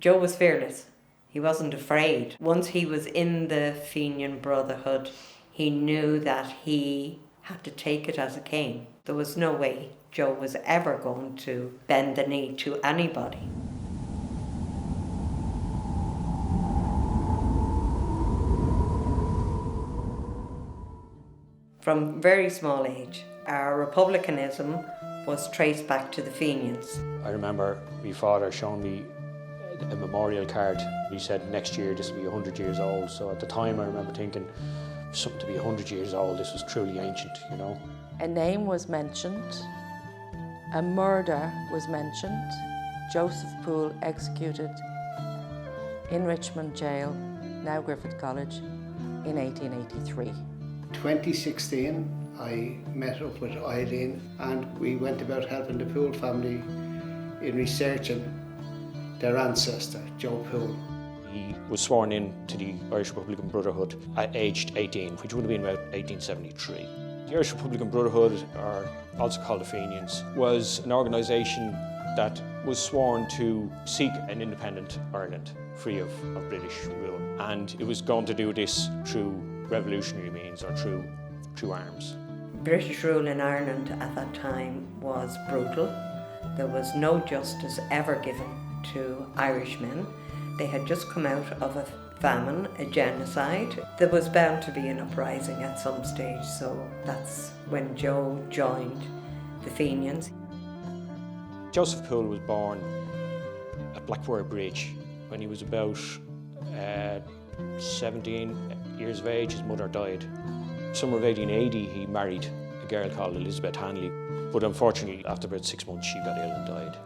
Joe was fearless. He wasn't afraid. Once he was in the Fenian Brotherhood, he knew that he had to take it as it came. There was no way Joe was ever going to bend the knee to anybody. From very small age, our republicanism was traced back to the Fenians. I remember my father showing me a memorial card. He said next year this will be 100 years old. So at the time I remember thinking, something to be 100 years old, this was truly ancient, you know. A name was mentioned, a murder was mentioned. Joseph Poole executed in Richmond Jail, now Griffith College, in 1883. 2016, I met up with Eileen and we went about helping the Poole family in researching their ancestor, Joe Poole. He was sworn in to the Irish Republican Brotherhood at aged 18, which would have been about 1873. The Irish Republican Brotherhood, or also called the Fenians, was an organisation that was sworn to seek an independent Ireland, free of British rule. And it was going to do this through revolutionary means or through arms. British rule in Ireland at that time was brutal. There was no justice ever given to Irishmen. They had just come out of a famine, a genocide. There was bound to be an uprising at some stage, so that's when Joe joined the Fenians. Joseph Poole was born at Blackfriar Bridge when he was about 17 years of age. His mother died. Summer of 1880, he married a girl called Elizabeth Hanley, but unfortunately, after about 6 months, she got ill and died.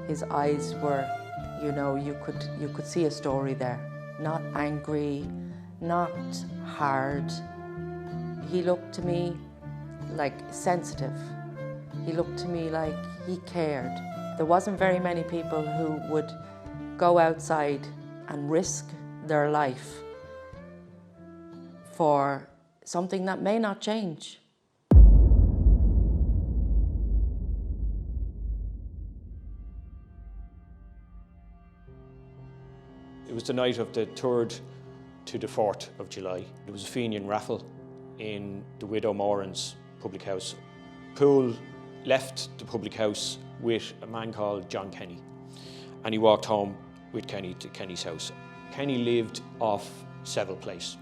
His eyes were, you know, you could see a story there. Not angry, not hard. He looked to me like sensitive. He looked to me like he cared. There wasn't very many people who would go outside and risk their life for something that may not change. It was the night of the 3rd to the 4th of July. There was a Fenian raffle in the Widow Moran's public house. Poole left the public house with a man called John Kenny, and he walked home with Kenny to Kenny's house. Kenny lived off Seville Place.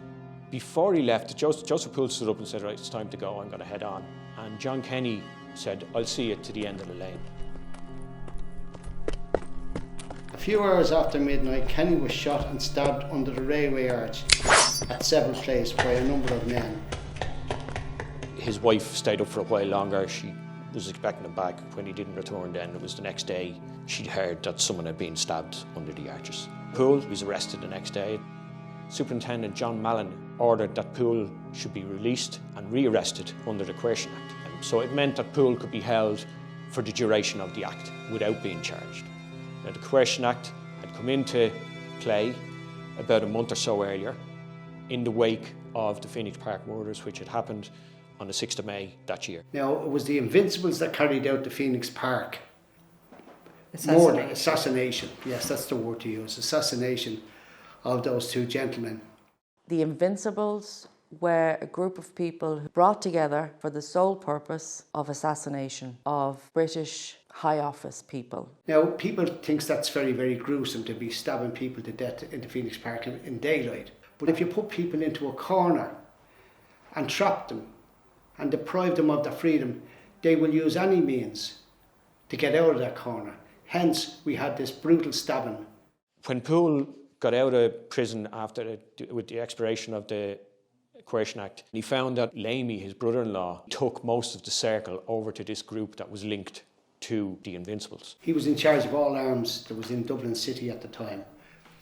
Before he left, Joseph Poole stood up and said, right, it's time to go, I'm going to head on. And John Kenny said, I'll see you to the end of the lane. A few hours after midnight, Kenny was shot and stabbed under the railway arch at Seville Place by a number of men. His wife stayed up for a while longer. She was expecting him back. When he didn't return then, it was the next day, she'd heard that someone had been stabbed under the arches. Poole was arrested the next day. Superintendent John Mallon ordered that Poole should be released and re-arrested under the Coercion Act. So it meant that Poole could be held for the duration of the act without being charged. Now, the Coercion Act had come into play about a month or so earlier in the wake of the Phoenix Park murders, which had happened on the 6th of May that year. Now, it was the Invincibles that carried out the Phoenix Park assassination. Yes, that's the word to use. Assassination of those two gentlemen. The Invincibles were a group of people who brought together for the sole purpose of assassination of British high office people. Now, people think that's very, very gruesome to be stabbing people to death in the Phoenix Park in daylight. But if you put people into a corner and trap them and deprive them of their freedom, they will use any means to get out of that corner. Hence, we had this brutal stabbing. When Poole got out of prison with the expiration of the Coercion Act, he found that Lamey, his brother-in-law, took most of the circle over to this group that was linked to the Invincibles. He was in charge of all arms that was in Dublin City at the time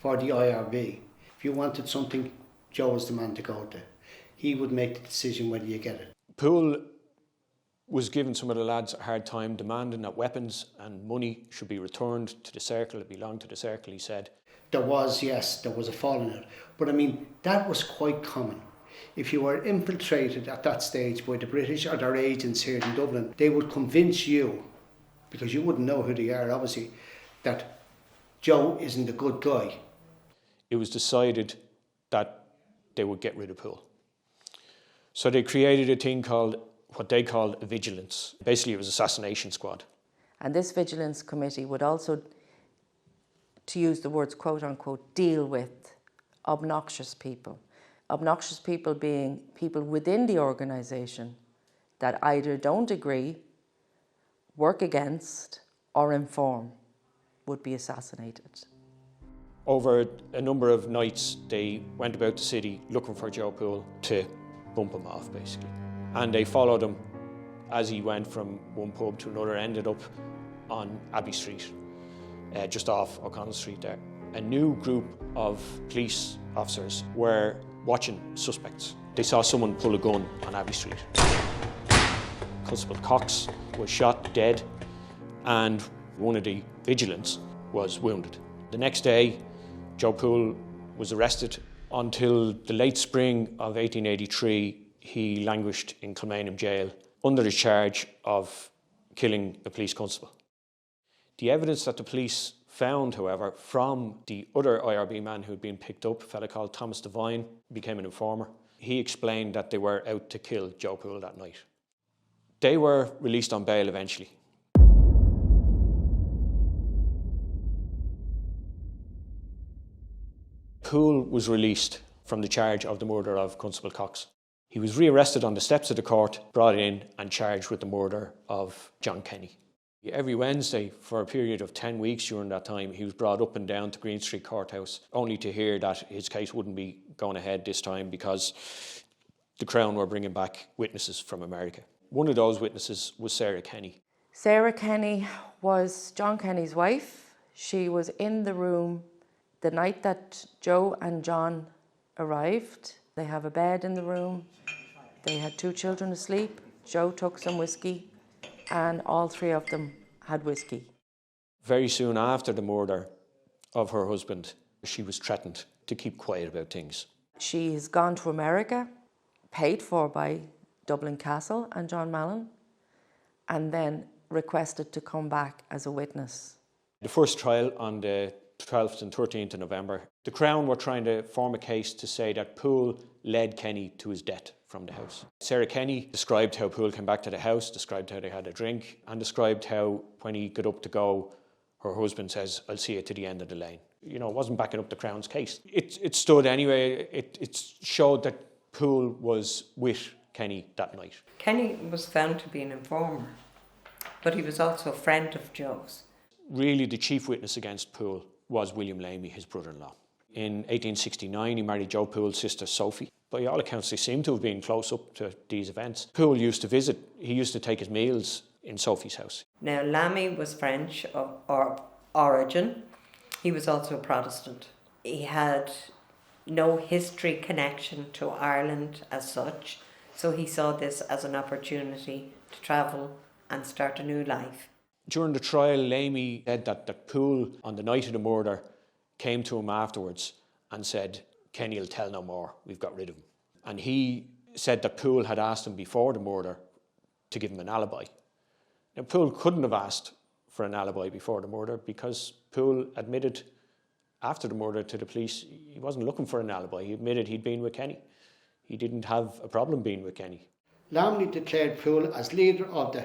for the IRB. If you wanted something, Joe was the man to go to. He would make the decision whether you get it. Poole was giving some of the lads a hard time, demanding that weapons and money should be returned to the circle. It belonged to the circle, he said. There was a falling out. But I mean, that was quite common. If you were infiltrated at that stage by the British or their agents here in Dublin, they would convince you, because you wouldn't know who they are obviously, that Joe isn't a good guy. It was decided that they would get rid of Poole. So they created a thing called, what they called a vigilance. Basically it was assassination squad. And this vigilance committee would also, to use the words quote unquote, deal with obnoxious people. Obnoxious people being people within the organisation that either don't agree, work against, or inform would be assassinated. Over a number of nights, they went about the city looking for Joe Poole to bump him off, basically. And they followed him as he went from one pub to another, ended up on Abbey Street, just off O'Connell Street there. A new group of police officers were watching suspects. They saw someone pull a gun on Abbey Street. Constable Cox was shot dead, and one of the vigilants was wounded. The next day, Joe Poole was arrested. Until the late spring of 1883, he languished in Kilmainham jail under the charge of killing a police constable. The evidence that the police found, however, from the other IRB man who had been picked up, a fellow called Thomas Devine, became an informer. He explained that they were out to kill Joe Poole that night. They were released on bail eventually. Poole was released from the charge of the murder of Constable Cox. He was rearrested on the steps of the court, brought in and charged with the murder of John Kenny. Every Wednesday for a period of 10 weeks during that time, he was brought up and down to Green Street Courthouse, only to hear that his case wouldn't be going ahead this time because the Crown were bringing back witnesses from America. One of those witnesses was Sarah Kenny. Sarah Kenny was John Kenny's wife. She was in the room the night that Joe and John arrived. They have a bed in the room. They had 2 children asleep. Joe took some whiskey, and all 3 of them had whiskey. Very soon after the murder of her husband, she was threatened to keep quiet about things. She has gone to America, paid for by Dublin Castle and John Mallon, and then requested to come back as a witness. The first trial on the 12th and 13th of November, the Crown were trying to form a case to say that Poole led Kenny to his death from the house. Sarah Kenny described how Poole came back to the house, described how they had a drink, and described how when he got up to go, her husband says, "I'll see you to the end of the lane." You know, it wasn't backing up the Crown's case. It stood anyway. It showed that Poole was with Kenny that night. Kenny was found to be an informer, but he was also a friend of Joe's. Really, the chief witness against Poole was William Lamy, his brother-in-law. In 1869, he married Joe Poole's sister Sophie. By all accounts, they seem to have been close up to these events. Poole used to visit. He used to take his meals in Sophie's house. Now, Lamy was French of origin. He was also a Protestant. He had no history connection to Ireland as such, so he saw this as an opportunity to travel and start a new life. During the trial, Lamy said that Poole, on the night of the murder, came to him afterwards and said, "Kenny will tell no more, we've got rid of him." And he said that Poole had asked him before the murder to give him an alibi. Now, Poole couldn't have asked for an alibi before the murder because Poole admitted after the murder to the police he wasn't looking for an alibi. He admitted he'd been with Kenny. He didn't have a problem being with Kenny. Lamy declared Poole as leader of the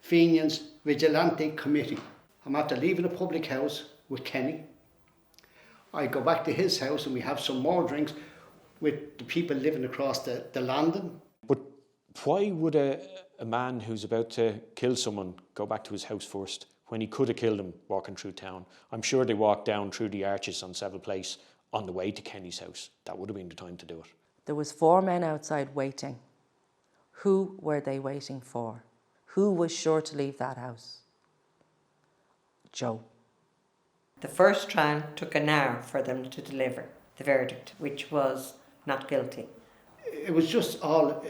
Fenian's Vigilante Committee. I'm after leaving the public house with Kenny. I go back to his house and we have some more drinks with the people living across the landing. But why would a man who's about to kill someone go back to his house first when he could have killed him walking through town? I'm sure they walked down through the arches on Seville Place on the way to Kenny's house. That would have been the time to do it. There was 4 men outside waiting. Who were they waiting for? Who was sure to leave that house? Joe. The first trial took an hour for them to deliver the verdict, which was not guilty. It was just all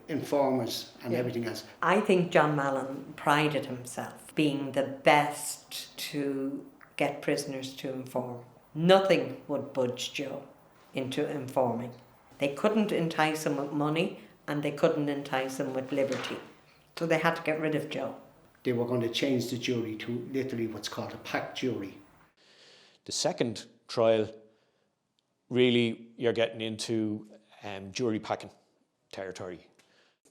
informers and everything else. I think John Mallon prided himself being the best to get prisoners to inform. Nothing would budge Joe into informing. They couldn't entice him with money and they couldn't entice him with liberty. So they had to get rid of Joe. They were going to change the jury to literally what's called a packed jury. The second trial, really, you're getting into jury packing territory.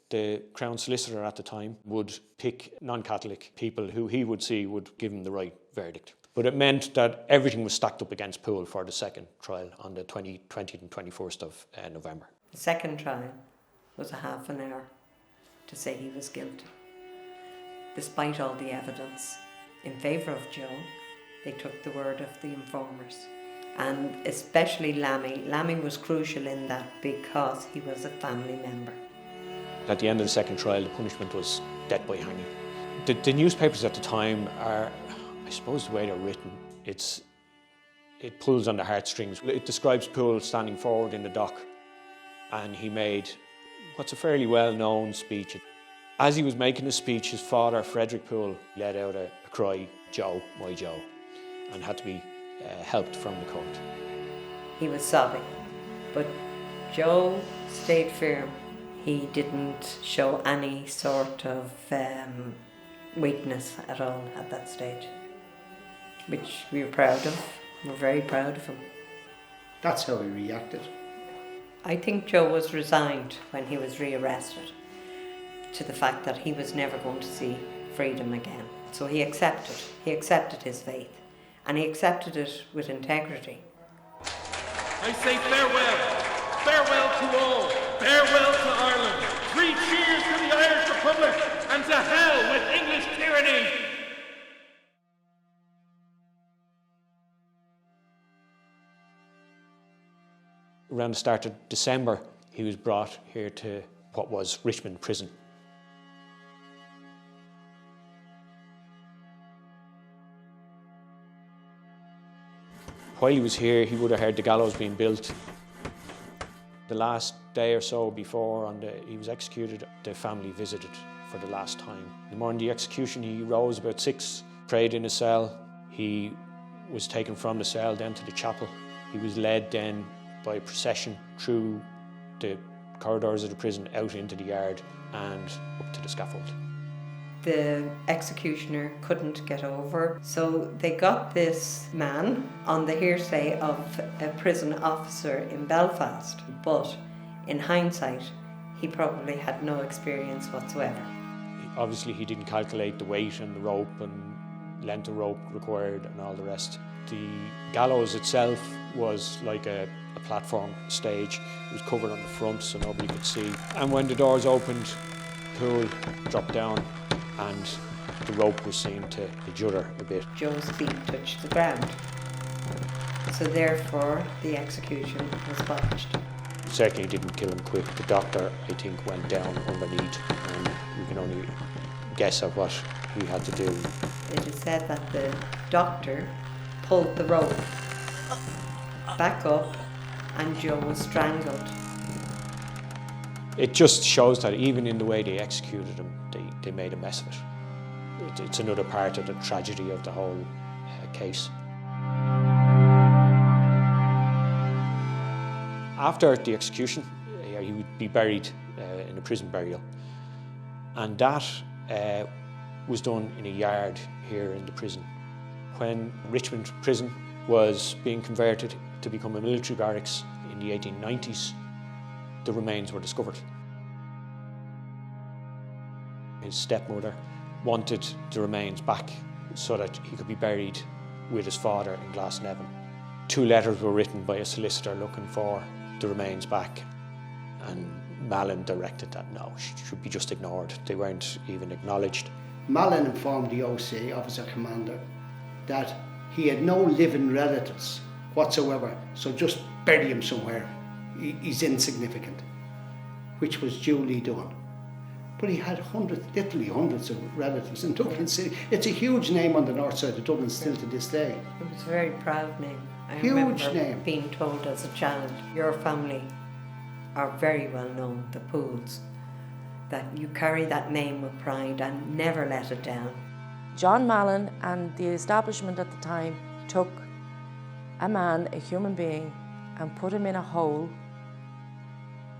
The Crown Solicitor at the time would pick non-Catholic people who he would see would give him the right verdict. But it meant that everything was stacked up against Poole for the second trial on the 20th and 21st of November. The second trial was a half an hour to say he was guilty. Despite all the evidence in favour of Joe, they took the word of the informers. And especially Lammy. Lammy was crucial in that because he was a family member. At the end of the second trial, the punishment was death by hanging. The newspapers at the time are, I suppose the way they're written, it pulls on the heartstrings. It describes Poole standing forward in the dock, and he made what's a fairly well-known speech. As he was making his speech, his father, Frederick Poole, let out a cry, "Joe, my Joe," and had to be helped from the court. He was sobbing, but Joe stayed firm. He didn't show any sort of weakness at all at that stage, which we were proud of. We're very proud of him. That's how he reacted. I think Joe was resigned when he was rearrested to the fact that he was never going to see freedom again. So he accepted his faith, and he accepted it with integrity. I say farewell, farewell to all, farewell to Ireland. 3 cheers to the Irish Republic, and to hell with English tyranny. Around the start of December, he was brought here to what was Richmond Prison. While he was here, he would have heard the gallows being built. The last day or so before he was executed, the family visited for the last time. The morning of the execution, he rose about 6, prayed in his cell. He was taken from the cell down to the chapel. He was led then by procession through the corridors of the prison, out into the yard and up to the scaffold. The executioner couldn't get over, so they got this man on the hearsay of a prison officer in Belfast, but in hindsight, he probably had no experience whatsoever. Obviously, he didn't calculate the weight and the rope and length of rope required and all the rest. The gallows itself was like a platform stage. It was covered on the front so nobody could see. And when the doors opened, Poole dropped down and the rope was seen to judder a bit. Joe's feet touched the ground, so therefore the execution was botched. Certainly didn't kill him quick. The doctor, I think, went down underneath, and we can only guess at what he had to do. It is said that the doctor pulled the rope back up and Joe was strangled. It just shows that even in the way they executed him, they made a mess of it. It's another part of the tragedy of the whole case. After the execution, he would be buried in a prison burial, and that was done in a yard here in the prison. When Richmond Prison was being converted to become a military barracks in the 1890s, the remains were discovered. His stepmother wanted the remains back so that he could be buried with his father in Glasnevin. 2 letters were written by a solicitor looking for the remains back, and Mallon directed that no, should be just ignored. They weren't even acknowledged. Mallon informed the OC, officer commander, that he had no living relatives whatsoever, so just bury him somewhere. He's insignificant, which was duly done. But he had literally hundreds of relatives in Dublin City. It's a huge name on the north side of Dublin still to this day. It was a very proud name. I Huge remember name. being told as a child, your family are very well known, the Pooles, that you carry that name with pride and never let it down. John Mallon and the establishment at the time took a man, a human being, and put him in a hole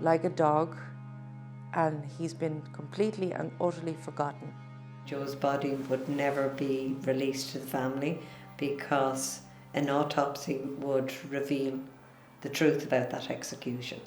like a dog, and he's been completely and utterly forgotten. Joe's body would never be released to the family because an autopsy would reveal the truth about that execution.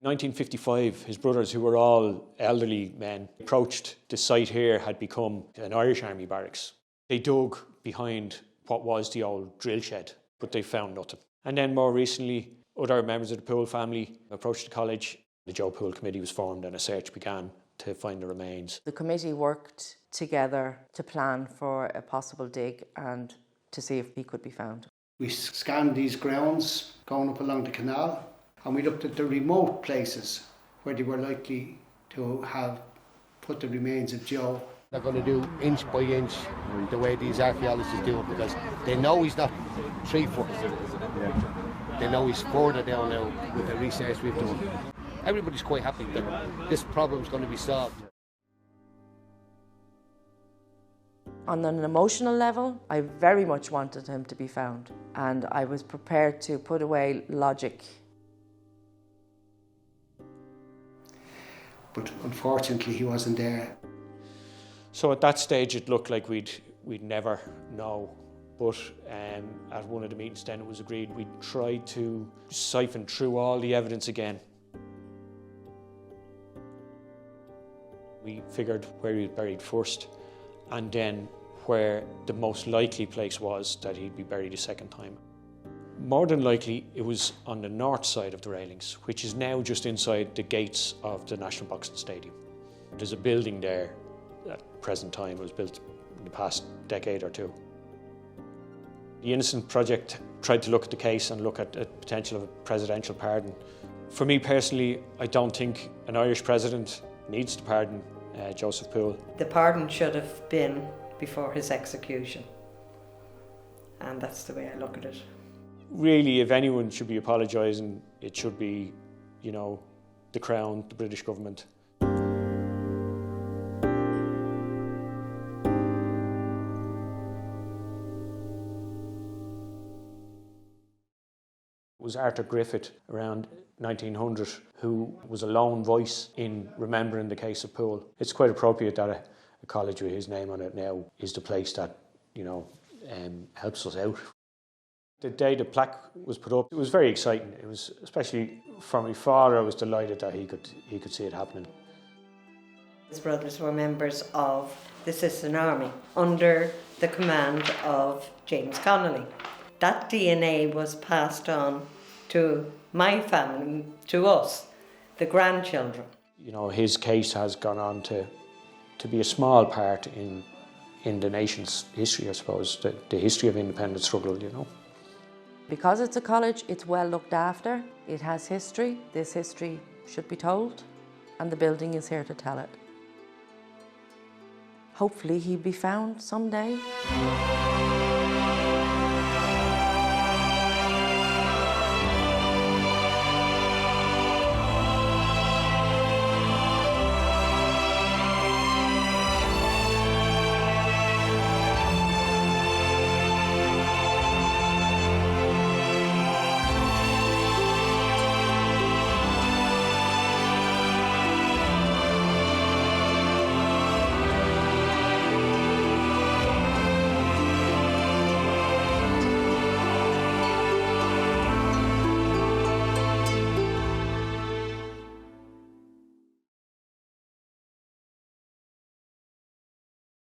1955, his brothers, who were all elderly men, approached the site here had become an Irish Army barracks. They dug behind what was the old drill shed, but they found nothing. And then more recently, other members of the Poole family approached the college. The Joe Poole Committee was formed and a search began to find the remains. The committee worked together to plan for a possible dig and to see if he could be found. We scanned these grounds going up along the canal, and we looked at the remote places where they were likely to have put the remains of Joe. They're going to do inch by inch the way these archaeologists do it, because they know he's not 3 foot. They know he's further down now with the research we've done. Everybody's quite happy that this problem's going to be solved. On an emotional level, I very much wanted him to be found, and I was prepared to put away logic. But unfortunately he wasn't there. So at that stage it looked like we'd never know. But at one of the meetings then it was agreed we'd try to siphon through all the evidence again. We figured where he was buried first, and then where the most likely place was that he'd be buried a second time. More than likely it was on the north side of the railings, which is now just inside the gates of the National Boxing Stadium. There's a building there at the present time. It was built in the past decade or two. The Innocent Project tried to look at the case and look at the potential of a presidential pardon. For me personally, I don't think an Irish president needs to pardon Joseph Poole. The pardon should have been before his execution, and that's the way I look at it. Really, if anyone should be apologising, it should be, the Crown, the British government. It was Arthur Griffith around 1900 who was a lone voice in remembering the case of Poole. It's quite appropriate that a college with his name on it now is the place that, helps us out. The day the plaque was put up, it was very exciting. It was, especially for my father, I was delighted that he could see it happening. His brothers were members of the Citizen Army under the command of James Connolly. That DNA was passed on to my family, to us, the grandchildren. His case has gone on to be a small part in the nation's history, I suppose, the history of independent struggle, Because it's a college, it's well looked after. It has history. This history should be told, and the building is here to tell it. Hopefully he'll be found someday.